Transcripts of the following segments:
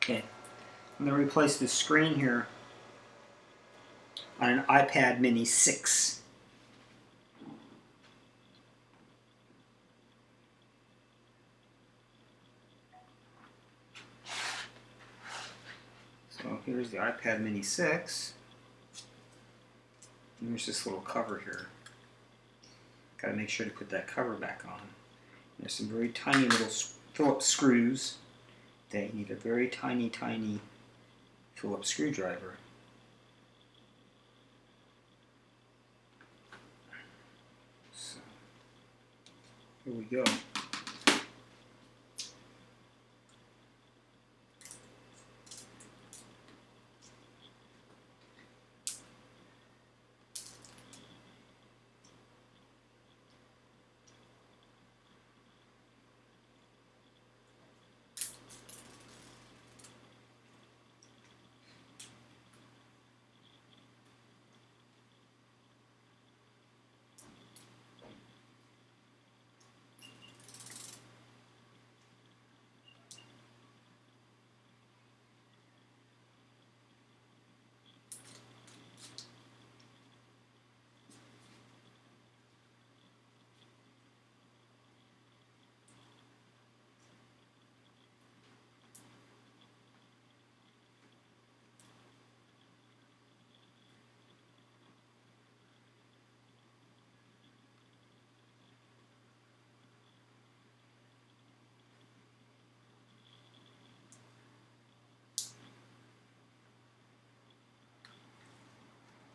Okay, I'm going to replace the screen here on an iPad mini 6. So here's the iPad mini 6. And there's this little cover here. Got to make sure to put that cover back on. There's some very tiny little Phillips screws. They need a very tiny Phillips screwdriver. So here we go.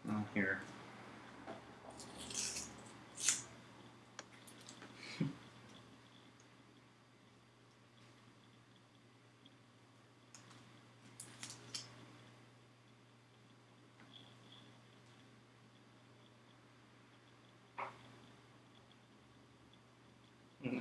Oh, here. Mm.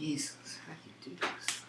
Jesus, how do you do this?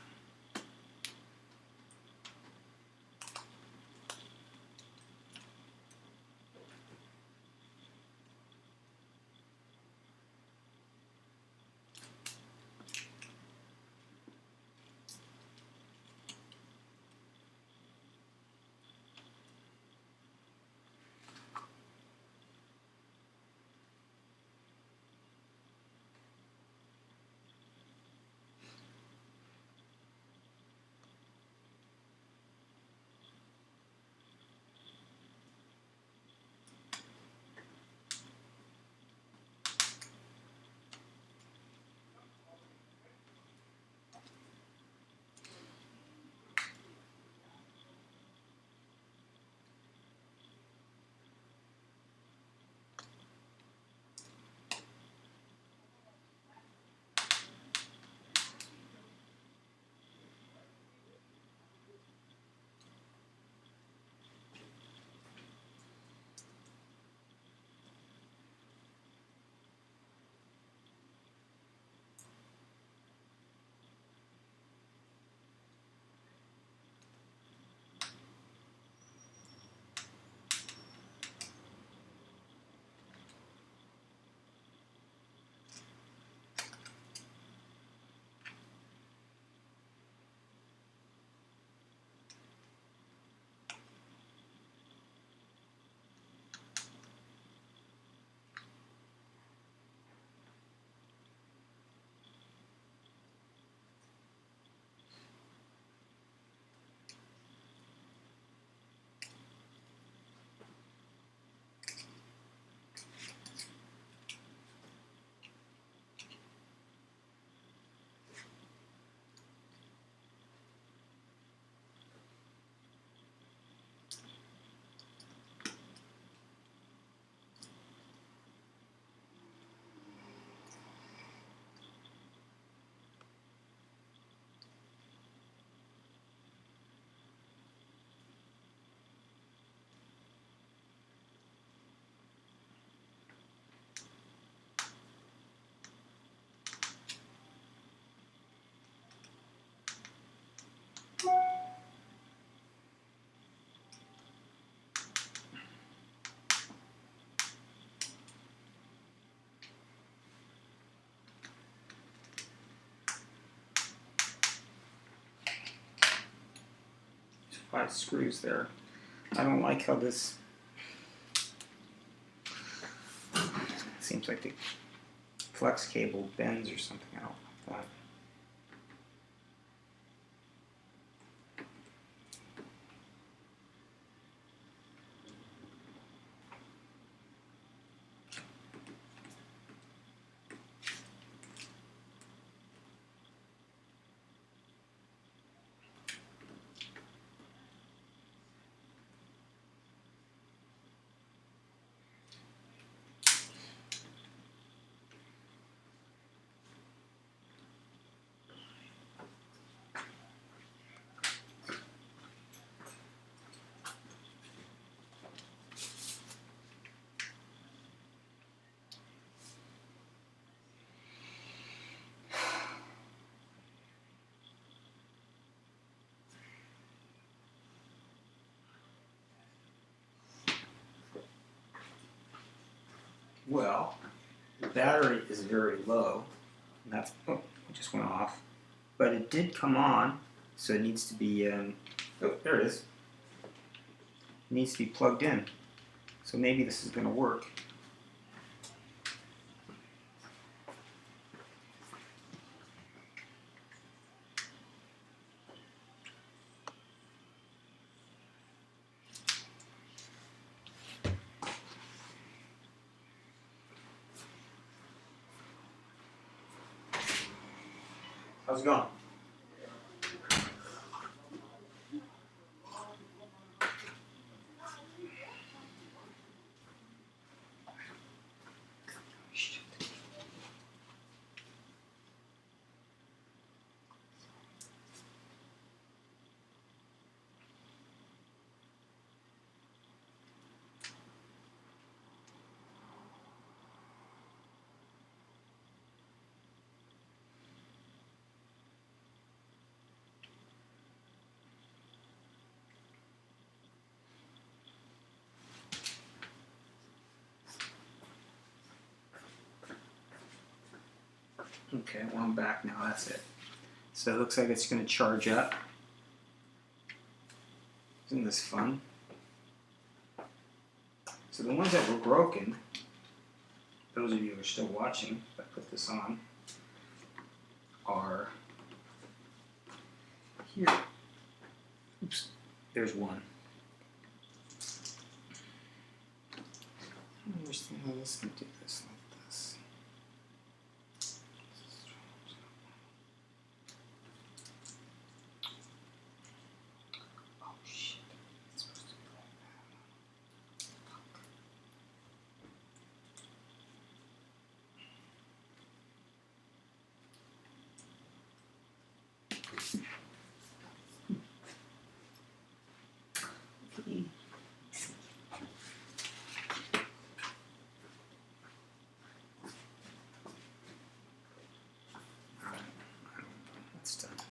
There's 5 screws there. I don't like how this seems like the flex cable bends or something. I don't like that. Well, the battery is very low. And that's, oh, it just went off. But it did come on, so it needs to be, oh, there it is. It needs to be plugged in. So maybe this is going to work. How's it going? Okay, well I'm back now, that's it. So it looks like it's going to charge up. Isn't this fun? So the ones that were broken, those of you who are still watching, if I put this on, are here. Oops, there's one. I don't understand how this can do this.